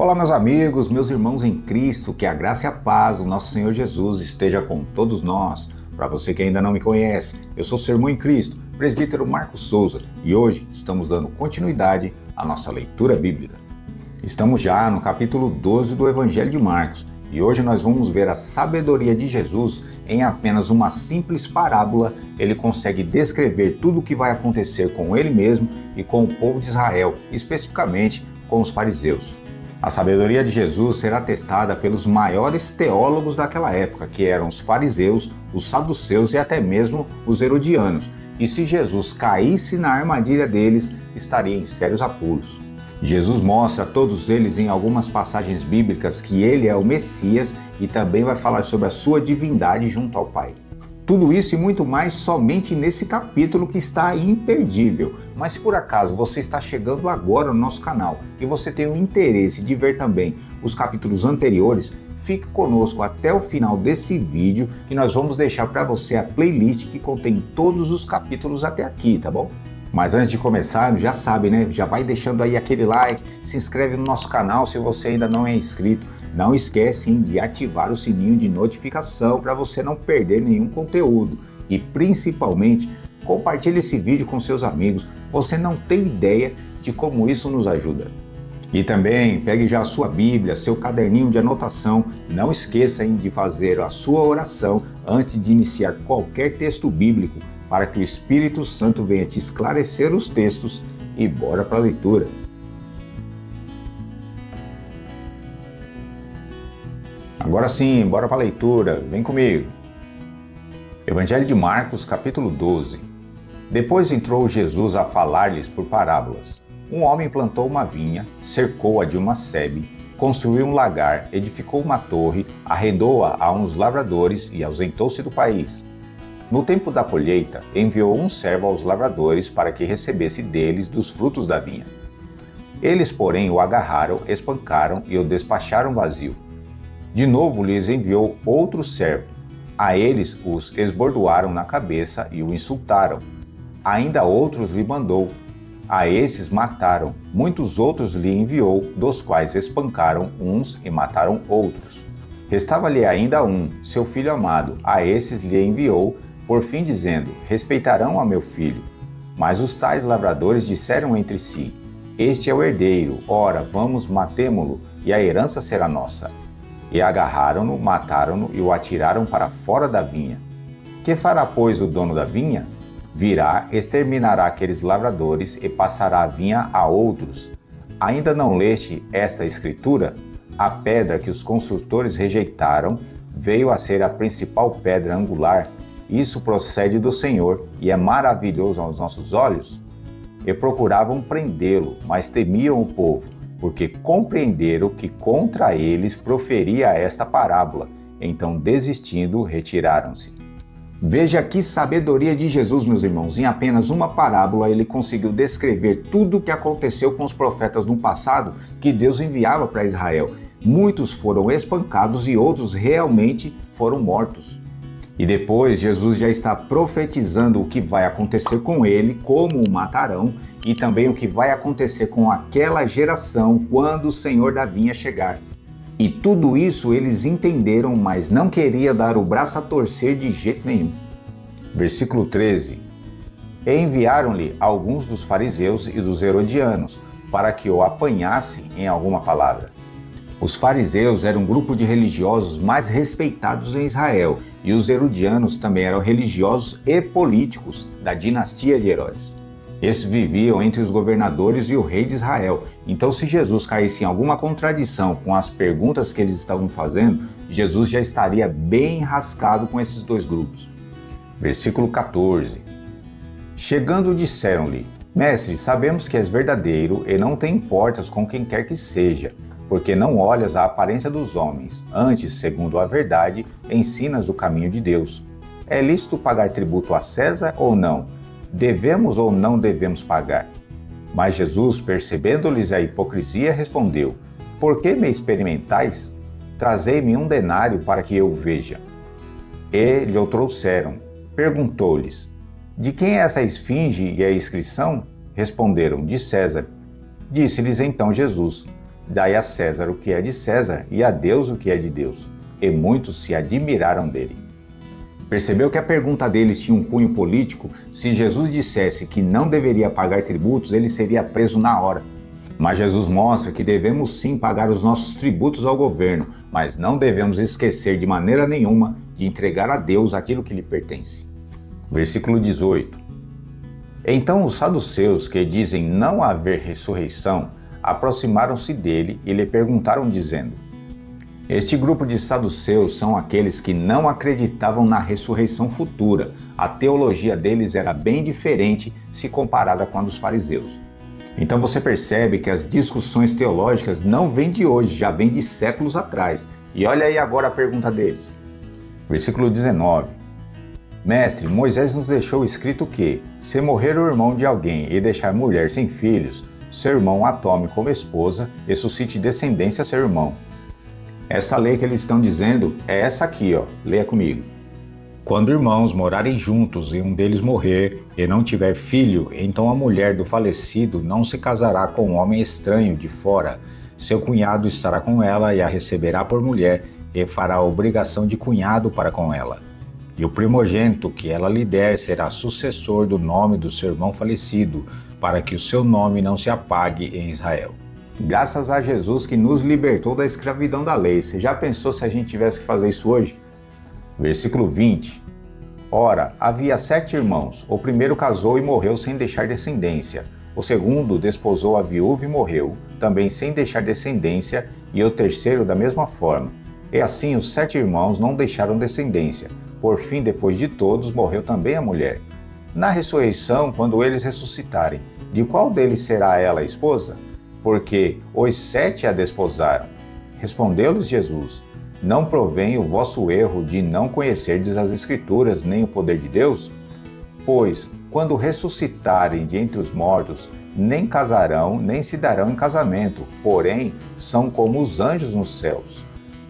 Olá, meus amigos, meus irmãos em Cristo, que a graça e a paz do nosso Senhor Jesus esteja com todos nós. Para você que ainda não me conhece, eu sou o seu irmão em Cristo, presbítero Marcos Souza, e hoje estamos dando continuidade à nossa leitura bíblica. Estamos já no capítulo 12 do Evangelho de Marcos, e hoje nós vamos ver a sabedoria de Jesus. Em apenas uma simples parábola, ele consegue descrever tudo o que vai acontecer com ele mesmo e com o povo de Israel, especificamente com os fariseus. A sabedoria de Jesus será testada pelos maiores teólogos daquela época, que eram os fariseus, os saduceus e até mesmo os herodianos. E se Jesus caísse na armadilha deles, estaria em sérios apuros. Jesus mostra a todos eles em algumas passagens bíblicas que ele é o Messias e também vai falar sobre a sua divindade junto ao Pai. Tudo isso e muito mais somente nesse capítulo que está imperdível. Mas se por acaso você está chegando agora no nosso canal e você tem o interesse de ver também os capítulos anteriores, fique conosco até o final desse vídeo que nós vamos deixar para você a playlist que contém todos os capítulos até aqui, tá bom? Mas antes de começar, já sabe, né? Já vai deixando aí aquele like, se inscreve no nosso canal se você ainda não é inscrito. Não esquece de ativar o sininho de notificação para você não perder nenhum conteúdo. E principalmente, compartilhe esse vídeo com seus amigos. Você não tem ideia de como isso nos ajuda. E também pegue já a sua Bíblia, seu caderninho de anotação. Não esqueça de fazer a sua oração antes de iniciar qualquer texto bíblico, para que o Espírito Santo venha te esclarecer os textos e bora para a leitura. Agora sim, bora para a leitura, vem comigo. Evangelho de Marcos, capítulo 12. Depois entrou Jesus a falar-lhes por parábolas. Um homem plantou uma vinha, cercou-a de uma sebe, construiu um lagar, edificou uma torre, arrendou-a a uns lavradores e ausentou-se do país. No tempo da colheita, enviou um servo aos lavradores para que recebesse deles dos frutos da vinha. Eles, porém, o agarraram, espancaram e o despacharam vazio. De novo lhes enviou outro servo. A eles os esbordoaram na cabeça e o insultaram. Ainda outros lhe mandou. A esses mataram. Muitos outros lhe enviou, dos quais espancaram uns e mataram outros. Restava-lhe ainda um, seu filho amado. A esses lhe enviou, por fim dizendo: respeitarão a meu filho. Mas os tais lavradores disseram entre si: este é o herdeiro, ora, vamos matemo-lo, e a herança será nossa. E agarraram-no, mataram-no e o atiraram para fora da vinha. Que fará, pois, o dono da vinha? Virá, exterminará aqueles lavradores e passará a vinha a outros. Ainda não leste esta escritura? A pedra que os construtores rejeitaram veio a ser a principal pedra angular. Isso procede do Senhor e é maravilhoso aos nossos olhos? E procuravam prendê-lo, mas temiam o povo, porque compreenderam que contra eles proferia esta parábola. Então, desistindo, retiraram-se. Veja que sabedoria de Jesus, meus irmãos. Em apenas uma parábola, ele conseguiu descrever tudo o que aconteceu com os profetas no passado que Deus enviava para Israel. Muitos foram espancados e outros realmente foram mortos. E depois, Jesus já está profetizando o que vai acontecer com ele, como o matarão, e também o que vai acontecer com aquela geração quando o Senhor da vinha chegar. E tudo isso eles entenderam, mas não queria dar o braço a torcer de jeito nenhum. Versículo 13. E enviaram-lhe alguns dos fariseus e dos herodianos, para que o apanhasse em alguma palavra. Os fariseus eram um grupo de religiosos mais respeitados em Israel, e os herodianos também eram religiosos e políticos da dinastia de Herodes. Esses viviam entre os governadores e o rei de Israel. Então, se Jesus caísse em alguma contradição com as perguntas que eles estavam fazendo, Jesus já estaria bem enrascado com esses dois grupos. Versículo 14. Chegando, disseram-lhe: Mestre, sabemos que és verdadeiro e não te importas com quem quer que seja, porque não olhas a aparência dos homens, antes, segundo a verdade, ensinas o caminho de Deus. É lícito pagar tributo a César ou não? Devemos ou não devemos pagar? Mas Jesus, percebendo-lhes a hipocrisia, respondeu: Por que me experimentais? Trazei-me um denário para que eu veja. E lhe o trouxeram. Perguntou-lhes: De quem é essa esfinge e a inscrição? Responderam: De César. Disse-lhes então Jesus: Dai a César o que é de César e a Deus o que é de Deus. E muitos se admiraram dele. Percebeu que a pergunta deles tinha um cunho político? Se Jesus dissesse que não deveria pagar tributos, ele seria preso na hora. Mas Jesus mostra que devemos sim pagar os nossos tributos ao governo, mas não devemos esquecer de maneira nenhuma de entregar a Deus aquilo que lhe pertence. Versículo 18. Então os saduceus, que dizem não haver ressurreição, aproximaram-se dele e lhe perguntaram dizendo: Este grupo de saduceus são aqueles que não acreditavam na ressurreição futura. A teologia deles era bem diferente se comparada com a dos fariseus. Então você percebe que as discussões teológicas não vêm de hoje, já vêm de séculos atrás. E olha aí agora a pergunta deles. Versículo 19. Mestre, Moisés nos deixou escrito que, se morrer o irmão de alguém e deixar mulher sem filhos, seu irmão a tome como esposa e suscite descendência a seu irmão. Essa lei que eles estão dizendo é essa aqui, leia comigo. Quando irmãos morarem juntos e um deles morrer e não tiver filho, então a mulher do falecido não se casará com um homem estranho de fora. Seu cunhado estará com ela e a receberá por mulher e fará a obrigação de cunhado para com ela. E o primogênito que ela lhe der será sucessor do nome do seu irmão falecido, para que o seu nome não se apague em Israel. Graças a Jesus que nos libertou da escravidão da lei. Você já pensou se a gente tivesse que fazer isso hoje? Versículo 20. Ora, havia 7 irmãos. O primeiro casou e morreu sem deixar descendência. O segundo desposou a viúva e morreu, também sem deixar descendência, e o terceiro da mesma forma. E assim os 7 irmãos não deixaram descendência. Por fim, depois de todos, morreu também a mulher. Na ressurreição, quando eles ressuscitarem, de qual deles será ela a esposa? Porque os 7 a desposaram. Respondeu-lhes Jesus: Não provém o vosso erro de não conhecerdes as Escrituras nem o poder de Deus? Pois, quando ressuscitarem de entre os mortos, nem casarão, nem se darão em casamento, porém, são como os anjos nos céus.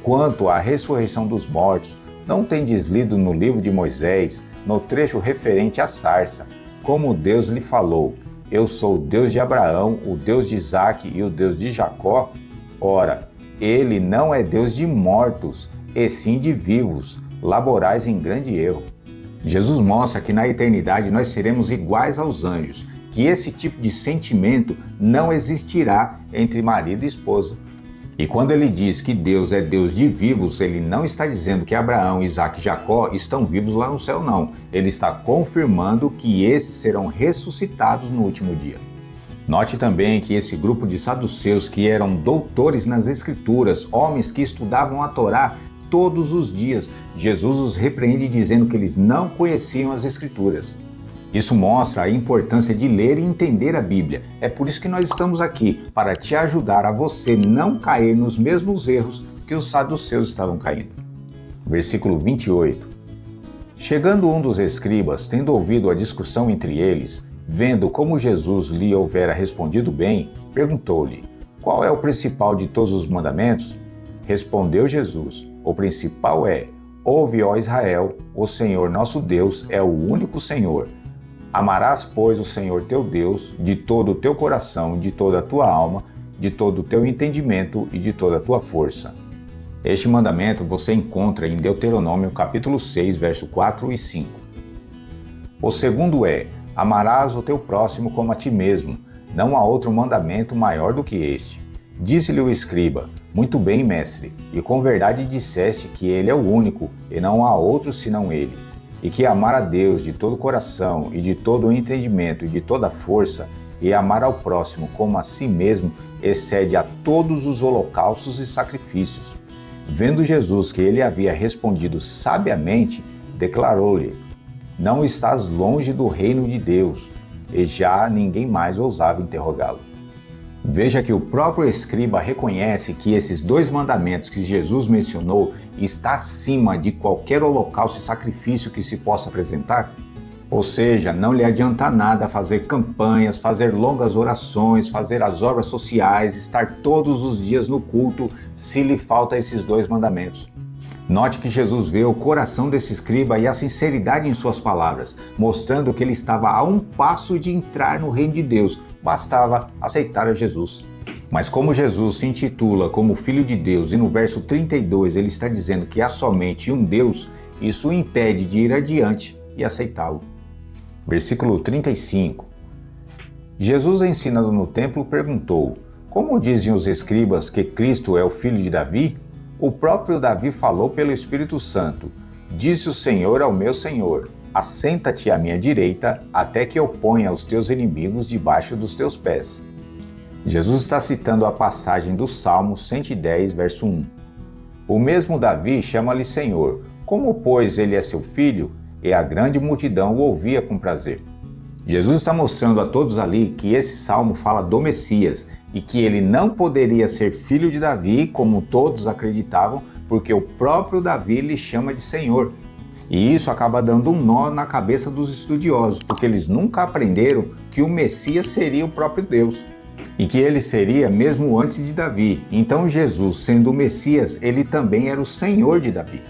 Quanto à ressurreição dos mortos, não tendes lido no livro de Moisés, no trecho referente à sarça, como Deus lhe falou: Eu sou o Deus de Abraão, o Deus de Isaque e o Deus de Jacó? Ora, ele não é Deus de mortos, e sim de vivos. Laborais em grande erro. Jesus mostra que na eternidade nós seremos iguais aos anjos, que esse tipo de sentimento não existirá entre marido e esposa. E quando ele diz que Deus é Deus de vivos, ele não está dizendo que Abraão, Isaque e Jacó estão vivos lá no céu, não. Ele está confirmando que esses serão ressuscitados no último dia. Note também que esse grupo de saduceus, que eram doutores nas Escrituras, homens que estudavam a Torá todos os dias, Jesus os repreende dizendo que eles não conheciam as Escrituras. Isso mostra a importância de ler e entender a Bíblia. É por isso que nós estamos aqui, para te ajudar a você não cair nos mesmos erros que os saduceus estavam caindo. Versículo 28. Chegando um dos escribas, tendo ouvido a discussão entre eles, vendo como Jesus lhe houvera respondido bem, perguntou-lhe: Qual é o principal de todos os mandamentos? Respondeu Jesus: O principal é: Ouve, ó Israel, o Senhor nosso Deus é o único Senhor. Amarás, pois, o Senhor teu Deus de todo o teu coração, de toda a tua alma, de todo o teu entendimento e de toda a tua força. Este mandamento você encontra em Deuteronômio capítulo 6, verso 4 e 5. O segundo é: Amarás o teu próximo como a ti mesmo. Não há outro mandamento maior do que este. Disse-lhe o escriba: Muito bem, mestre, e com verdade disseste que ele é o único, e não há outro senão ele. E que amar a Deus de todo o coração, e de todo o entendimento, e de toda a força, e amar ao próximo como a si mesmo, excede a todos os holocaustos e sacrifícios. Vendo Jesus que ele havia respondido sabiamente, declarou-lhe: Não estás longe do reino de Deus. E já ninguém mais ousava interrogá-lo. Veja que o próprio escriba reconhece que esses 2 mandamentos que Jesus mencionou está acima de qualquer holocausto e sacrifício que se possa apresentar. Ou seja, não lhe adianta nada fazer campanhas, fazer longas orações, fazer as obras sociais, estar todos os dias no culto, se lhe falta esses 2 mandamentos. Note que Jesus vê o coração desse escriba e a sinceridade em suas palavras, mostrando que ele estava a um passo de entrar no reino de Deus. Bastava aceitar a Jesus. Mas como Jesus se intitula como Filho de Deus e no verso 32 ele está dizendo que há somente um Deus, isso o impede de ir adiante e aceitá-lo. Versículo 35. Jesus, ensinando no templo, perguntou: como dizem os escribas que Cristo é o filho de Davi? O próprio Davi falou pelo Espírito Santo: disse o Senhor ao meu Senhor: assenta-te à minha direita, até que eu ponha os teus inimigos debaixo dos teus pés. Jesus está citando a passagem do Salmo 110, verso 1. O mesmo Davi chama-lhe Senhor, como pois ele é seu filho, e a grande multidão o ouvia com prazer. Jesus está mostrando a todos ali que esse salmo fala do Messias e que ele não poderia ser filho de Davi, como todos acreditavam, porque o próprio Davi lhe chama de Senhor. E isso acaba dando um nó na cabeça dos estudiosos, porque eles nunca aprenderam que o Messias seria o próprio Deus e que ele seria mesmo antes de Davi. Então Jesus, sendo o Messias, ele também era o Senhor de Davi.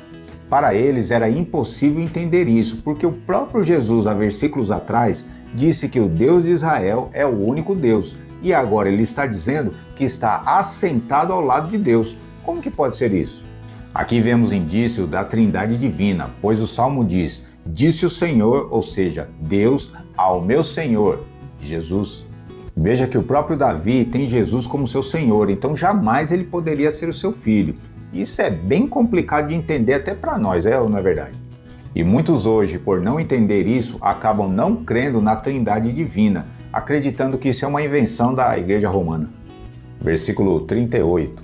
Para eles era impossível entender isso, porque o próprio Jesus, há versículos atrás, disse que o Deus de Israel é o único Deus, e agora ele está dizendo que está assentado ao lado de Deus. Como que pode ser isso? Aqui vemos indício da Trindade divina, pois o Salmo diz: disse o Senhor, ou seja, Deus, ao meu Senhor, Jesus. Veja que o próprio Davi tem Jesus como seu Senhor, então jamais ele poderia ser o seu filho. Isso é bem complicado de entender até para nós, é ou não é verdade? E muitos hoje, por não entender isso, acabam não crendo na Trindade divina, acreditando que isso é uma invenção da Igreja Romana. Versículo 38.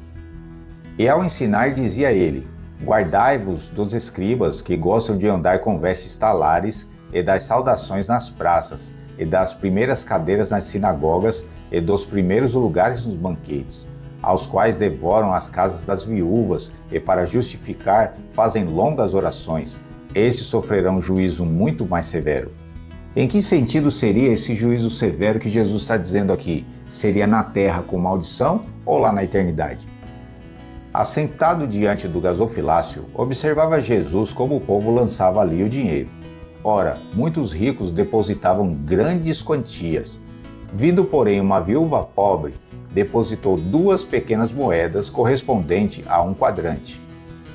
E ao ensinar dizia ele: guardai-vos dos escribas que gostam de andar com vestes talares e das saudações nas praças, e das primeiras cadeiras nas sinagogas e dos primeiros lugares nos banquetes, aos quais devoram as casas das viúvas e para justificar fazem longas orações. Estes sofrerão juízo muito mais severo. Em que sentido seria esse juízo severo que Jesus está dizendo aqui? Seria na terra com maldição ou lá na eternidade? Assentado diante do gasofilácio, observava Jesus como o povo lançava ali o dinheiro. Ora, muitos ricos depositavam grandes quantias. Vindo, porém, uma viúva pobre, depositou 2 pequenas moedas correspondentes a 1 quadrante.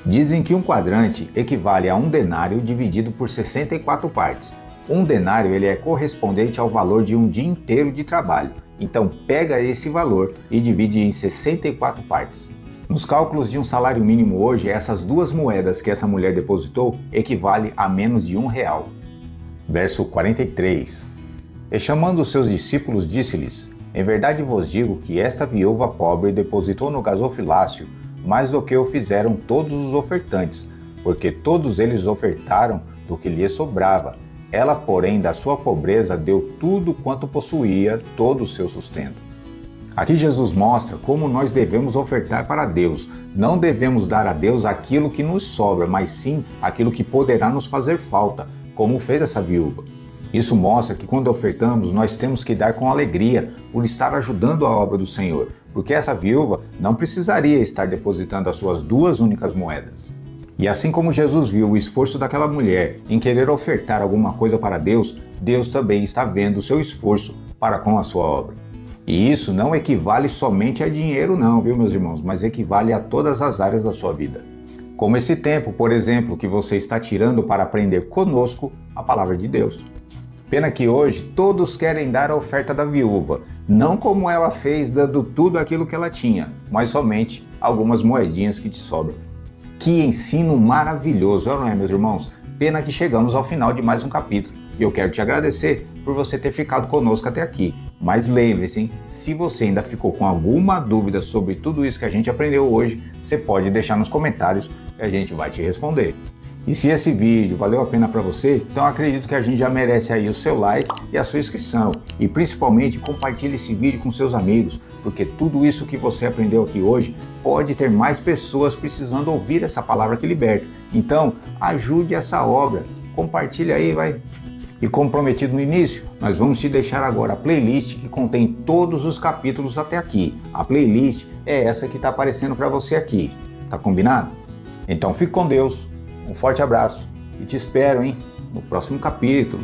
Dizem que 1 quadrante equivale a 1 denário dividido por 64 partes. 1 denário ele é correspondente ao valor de um dia inteiro de trabalho. Então pega esse valor e divide em 64 partes. Nos cálculos de um salário mínimo hoje, essas 2 moedas que essa mulher depositou equivale a menos de R$1. Verso 43. E chamando os seus discípulos, disse-lhes: em verdade vos digo que esta viúva pobre depositou no gasofilácio mais do que o fizeram todos os ofertantes, porque todos eles ofertaram do que lhe sobrava. Ela, porém, da sua pobreza deu tudo quanto possuía, todo o seu sustento. Aqui Jesus mostra como nós devemos ofertar para Deus. Não devemos dar a Deus aquilo que nos sobra, mas sim aquilo que poderá nos fazer falta, como fez essa viúva. Isso mostra que quando ofertamos, nós temos que dar com alegria por estar ajudando a obra do Senhor, porque essa viúva não precisaria estar depositando as suas 2 únicas moedas. E assim como Jesus viu o esforço daquela mulher em querer ofertar alguma coisa para Deus, Deus também está vendo o seu esforço para com a sua obra. E isso não equivale somente a dinheiro não, viu meus irmãos, mas equivale a todas as áreas da sua vida. Como esse tempo, por exemplo, que você está tirando para aprender conosco a palavra de Deus. Pena que hoje todos querem dar a oferta da viúva, não como ela fez dando tudo aquilo que ela tinha, mas somente algumas moedinhas que te sobram. Que ensino maravilhoso, não é, meus irmãos? Pena que chegamos ao final de mais um capítulo. E eu quero te agradecer por você ter ficado conosco até aqui. Mas lembre-se, hein? Se você ainda ficou com alguma dúvida sobre tudo isso que a gente aprendeu hoje, você pode deixar nos comentários e a gente vai te responder. E se esse vídeo valeu a pena para você, então acredito que a gente já merece aí o seu like e a sua inscrição. E principalmente compartilhe esse vídeo com seus amigos, porque tudo isso que você aprendeu aqui hoje pode ter mais pessoas precisando ouvir essa palavra que liberta. Então ajude essa obra, compartilhe aí, vai. E como prometido no início, nós vamos te deixar agora a playlist que contém todos os capítulos até aqui. A playlist é essa que está aparecendo para você aqui. Tá combinado? Então fique com Deus, um forte abraço e te espero, no próximo capítulo.